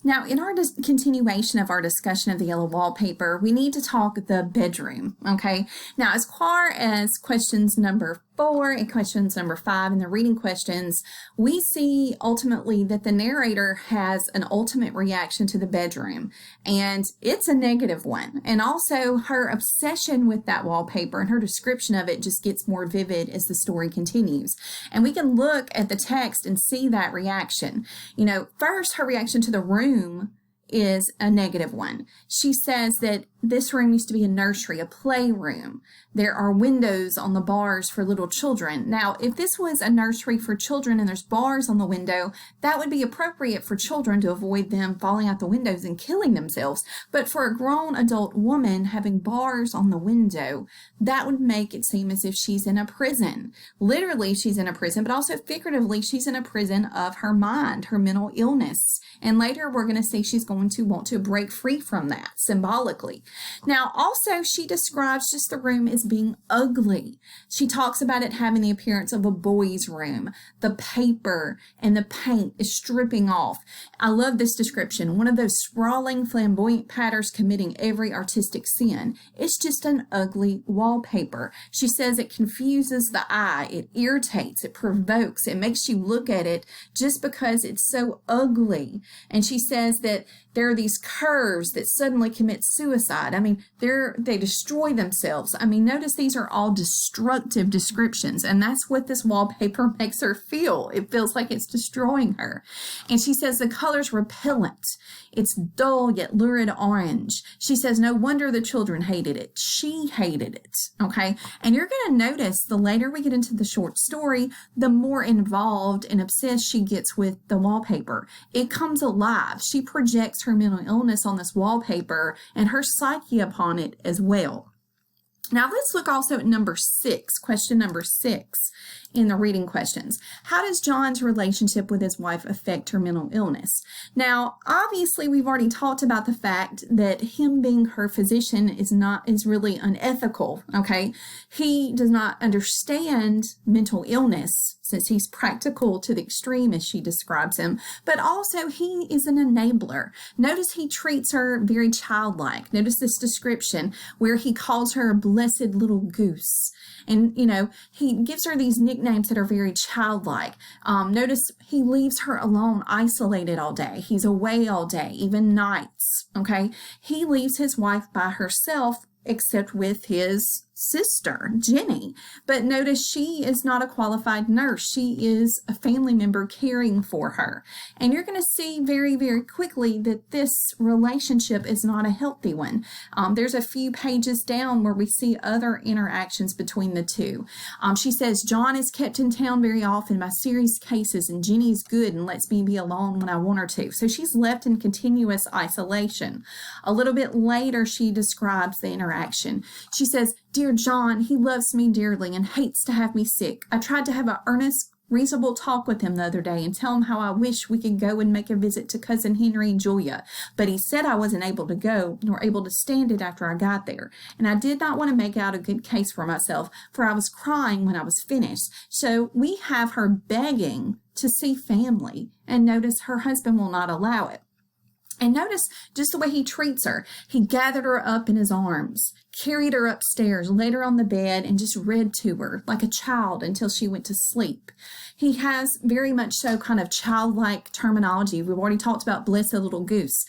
Now, in our continuation of our discussion of the yellow wallpaper, we need to talk the bedroom, okay? Now, as far as questions number 4 and questions number 5 in the reading questions, we see ultimately that the narrator has an ultimate reaction to the bedroom, and it's a negative one. And also, her obsession with that wallpaper and her description of it just gets more vivid as the story continues. And we can look at the text and see that reaction. First, her reaction to the room is a negative one. She says that this room used to be a nursery, a playroom. There are windows on the bars for little children. Now, if this was a nursery for children and there's bars on the window, that would be appropriate for children to avoid them falling out the windows and killing themselves. But for a grown adult woman having bars on the window, that would make it seem as if she's in a prison. Literally, she's in a prison, but also figuratively, she's in a prison of her mind, her mental illness. And later, we're going to see she's going to want to break free from that symbolically. Now, also, she describes just the room as being ugly. She talks about it having the appearance of a boy's room. The paper and the paint is stripping off. I love this description. One of those sprawling, flamboyant patterns committing every artistic sin. It's just an ugly wallpaper. She says it confuses the eye. It irritates. It provokes. It makes you look at it just because it's so ugly. And she says that there are these curves that suddenly commit suicide. They destroy themselves. Notice these are all destructive descriptions, and that's what this wallpaper makes her feel. It feels like it's destroying her. And she says the color's repellent. It's dull yet lurid orange. She says no wonder the children hated it. She hated it, okay? And you're going to notice the later we get into the short story, the more involved and obsessed she gets with the wallpaper. It comes alive. She projects her mental illness on this wallpaper and her psyche upon it as well. Now let's look also at number 6, question number 6 in the reading questions. How does John's relationship with his wife affect her mental illness? Now, obviously, we've already talked about the fact that him being her physician is really unethical, okay? He does not understand mental illness since he's practical to the extreme as she describes him, but also he is an enabler. Notice he treats her very childlike. Notice this description where he calls her a blessed little goose. And, he gives her these nicknames that are very childlike. Notice he leaves her alone, isolated all day. He's away all day, even nights, okay? He leaves his wife by herself except with his sister, Jenny. But notice she is not a qualified nurse. She is a family member caring for her. And you're going to see very, very quickly that this relationship is not a healthy one. There's a few pages down where we see other interactions between the two. She says, John is kept in town very often by serious cases, and Jenny is good and lets me be alone when I want her to. So she's left in continuous isolation. A little bit later, she describes the interaction. She says, Dear John, he loves me dearly and hates to have me sick. I tried to have an earnest, reasonable talk with him the other day and tell him how I wish we could go and make a visit to Cousin Henry and Julia. But he said I wasn't able to go, nor able to stand it after I got there. And I did not want to make out a good case for myself, for I was crying when I was finished. So we have her begging to see family. And notice her husband will not allow it. And notice just the way he treats her. He gathered her up in his arms, carried her upstairs, laid her on the bed, and just read to her like a child until she went to sleep. He has very much so kind of childlike terminology. We've already talked about bless a little goose.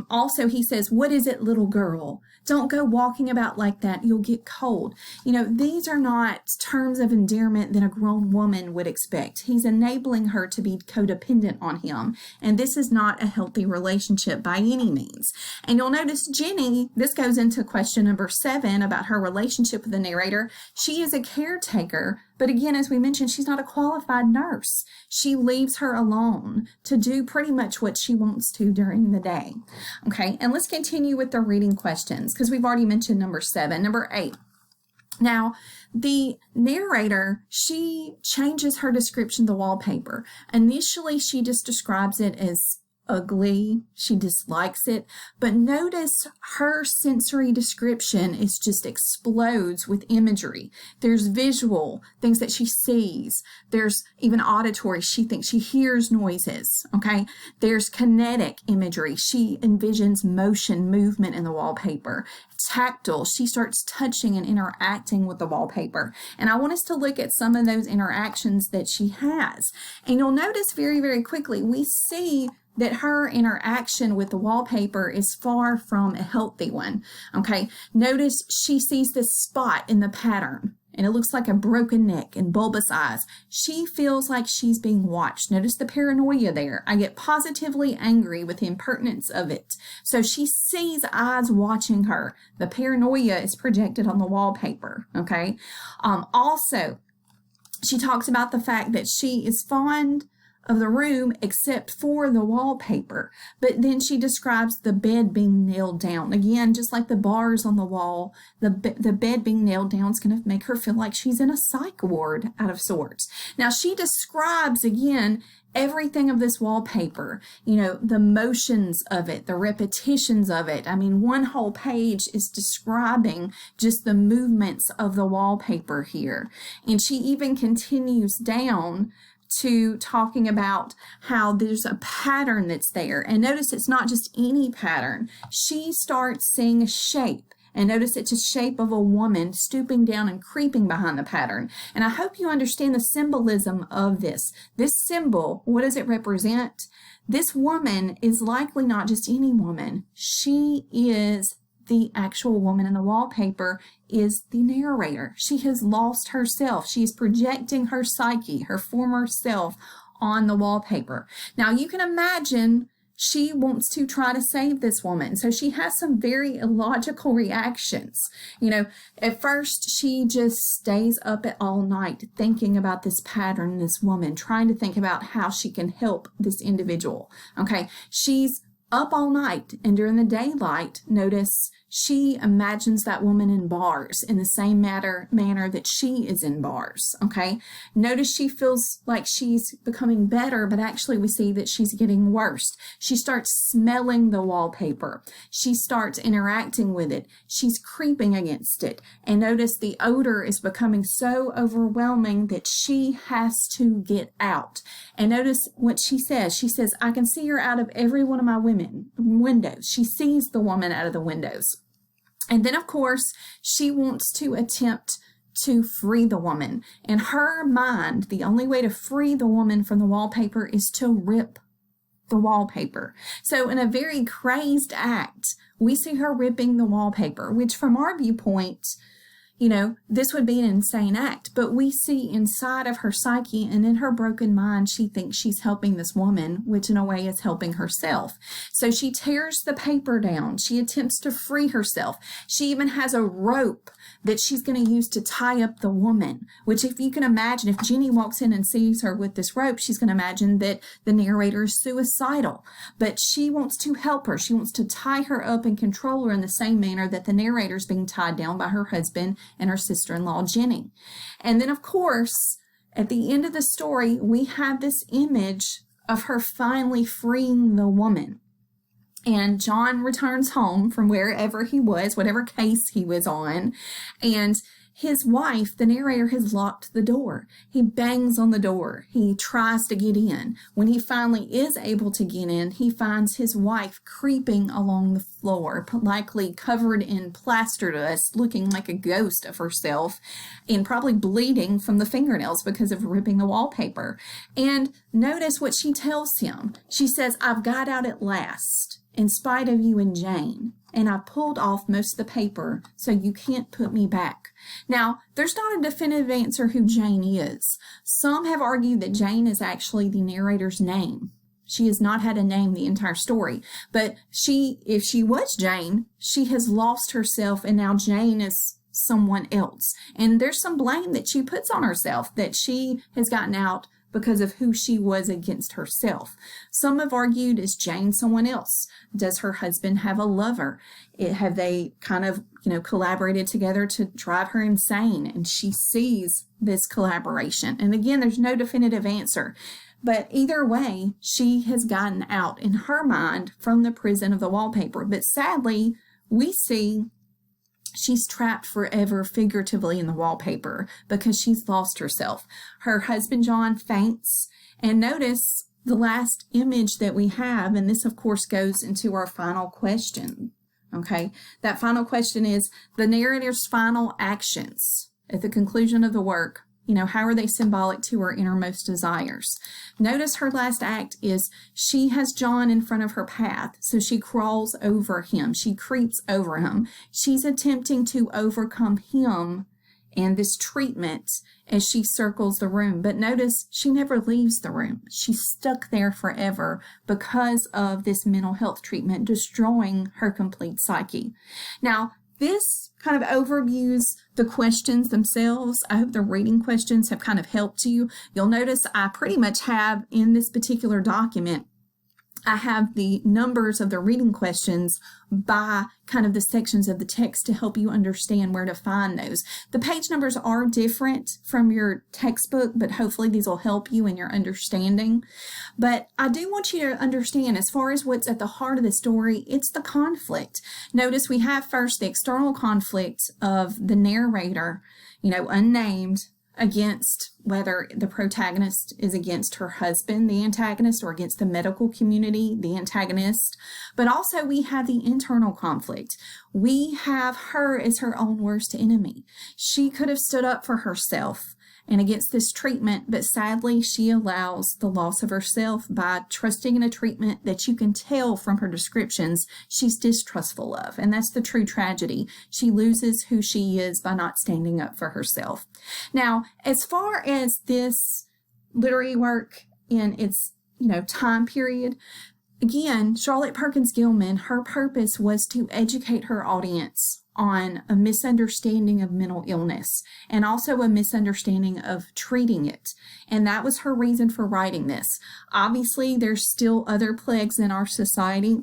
Also, he says, what is it, little girl? Don't go walking about like that. You'll get cold. These are not terms of endearment that a grown woman would expect. He's enabling her to be codependent on him. And this is not a healthy relationship by any means. And you'll notice Jenny, this goes into question number 7 about her relationship with the narrator. She is a caretaker, but again, as we mentioned, she's not a qualified nurse. She leaves her alone to do pretty much what she wants to during the day. Okay, and let's continue with the reading questions because we've already mentioned number 7. Number 8. Now, the narrator, she changes her description of the wallpaper. Initially, she just describes it as ugly. She dislikes it. But notice her sensory description is just explodes with imagery. There's visual, things that she sees. There's even auditory. She thinks she hears noises, okay? There's kinetic imagery. She envisions motion, movement in the wallpaper. Tactile. She starts touching and interacting with the wallpaper. And I want us to look at some of those interactions that she has. And you'll notice very, very quickly, we see that her interaction with the wallpaper is far from a healthy one, okay? Notice she sees this spot in the pattern, and it looks like a broken neck and bulbous eyes. She feels like she's being watched. Notice the paranoia there. I get positively angry with the impertinence of it. So she sees eyes watching her. The paranoia is projected on the wallpaper, okay? Also, she talks about the fact that she is fond of the room except for the wallpaper. But then she describes the bed being nailed down. Again, just like the bars on the wall, the bed being nailed down is going to make her feel like she's in a psych ward out of sorts. Now, she describes, again, everything of this wallpaper, the motions of it, the repetitions of it. I mean, one whole page is describing just the movements of the wallpaper here. And she even continues down to talking about how there's a pattern that's there. And notice it's not just any pattern. She starts seeing a shape. And notice it's a shape of a woman stooping down and creeping behind the pattern. And I hope you understand the symbolism of this. This symbol, what does it represent? This woman is likely not just any woman. She is the actual woman in the wallpaper, is the narrator. She has lost herself. She is projecting her psyche, her former self, on the wallpaper. Now, you can imagine she wants to try to save this woman. So she has some very illogical reactions. At first, she just stays up at all night thinking about this pattern, this woman, trying to think about how she can help this individual. Okay, she's up all night, and during the daylight, notice she imagines that woman in bars in the same manner that she is in bars, okay? Notice she feels like she's becoming better, but actually we see that she's getting worse. She starts smelling the wallpaper. She starts interacting with it. She's creeping against it. And notice the odor is becoming so overwhelming that she has to get out. And notice what she says. She says, I can see her out of every one of my windows. She sees the woman out of the windows. And then, of course, she wants to attempt to free the woman. In her mind, the only way to free the woman from the wallpaper is to rip the wallpaper. So in a very crazed act, we see her ripping the wallpaper, which from our viewpoint, this would be an insane act, but we see inside of her psyche and in her broken mind, she thinks she's helping this woman, which in a way is helping herself. So she tears the paper down. She attempts to free herself. She even has a rope that she's going to use to tie up the woman, which if you can imagine, if Jenny walks in and sees her with this rope, she's going to imagine that the narrator is suicidal, but she wants to help her. She wants to tie her up and control her in the same manner that the narrator is being tied down by her husband and her sister-in-law, Jenny. And then, of course, at the end of the story, we have this image of her finally freeing the woman. And John returns home from wherever he was, whatever case he was on, and his wife, the narrator, has locked the door. He bangs on the door. He tries to get in. When he finally is able to get in, he finds his wife creeping along the floor, likely covered in plaster dust, looking like a ghost of herself, and probably bleeding from the fingernails because of ripping the wallpaper. And notice what she tells him. She says, I've got out at last, in spite of you and Jane, and I pulled off most of the paper, so you can't put me back. Now, there's not a definitive answer who Jane is. Some have argued that Jane is actually the narrator's name. She has not had a name the entire story, but if she was Jane, she has lost herself, and now Jane is someone else. And there's some blame that she puts on herself, that she has gotten out because of who she was against herself. Some have argued, is Jane someone else? Does her husband have a lover? Have they kind of, collaborated together to drive her insane? And she sees this collaboration. And again, there's no definitive answer. But either way, she has gotten out in her mind from the prison of the wallpaper. But sadly, we see she's trapped forever figuratively in the wallpaper because she's lost herself. Her husband, John, faints. And notice the last image that we have, and this, of course, goes into our final question. Okay, that final question is the narrator's final actions at the conclusion of the work. How are they symbolic to her innermost desires? Notice her last act is she has John in front of her path, so she crawls over him. She creeps over him. She's attempting to overcome him and this treatment as she circles the room. But notice she never leaves the room. She's stuck there forever because of this mental health treatment, destroying her complete psyche. Now, this kind of overviews the questions themselves. I hope the reading questions have kind of helped you. You'll notice I pretty much have in this particular document, I have the numbers of the reading questions by kind of the sections of the text to help you understand where to find those. The page numbers are different from your textbook, but hopefully these will help you in your understanding. But I do want you to understand, as far as what's at the heart of the story, it's the conflict. Notice we have first the external conflict of the narrator, unnamed, against whether the protagonist is against her husband, the antagonist, or against the medical community, the antagonist. But also we have the internal conflict. We have her as her own worst enemy. She could have stood up for herself and against this treatment, but sadly she allows the loss of herself by trusting in a treatment that you can tell from her descriptions she's distrustful of. And that's the true tragedy. She loses who she is by not standing up for herself. Now, as far as this literary work in its, time period, again, Charlotte Perkins Gilman, her purpose was to educate her audience on a misunderstanding of mental illness and also a misunderstanding of treating it. And that was her reason for writing this. Obviously, there's still other plagues in our society,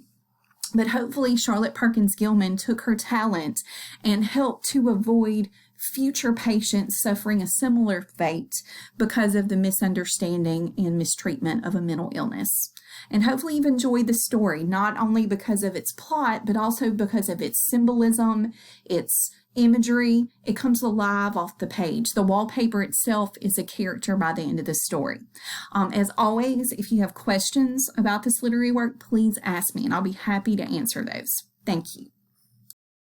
but hopefully Charlotte Perkins Gilman took her talent and helped to avoid future patients suffering a similar fate because of the misunderstanding and mistreatment of a mental illness. And hopefully you've enjoyed the story, not only because of its plot, but also because of its symbolism, its imagery. It comes alive off the page. The wallpaper itself is a character by the end of the story. As always, if you have questions about this literary work, please ask me and I'll be happy to answer those. Thank you.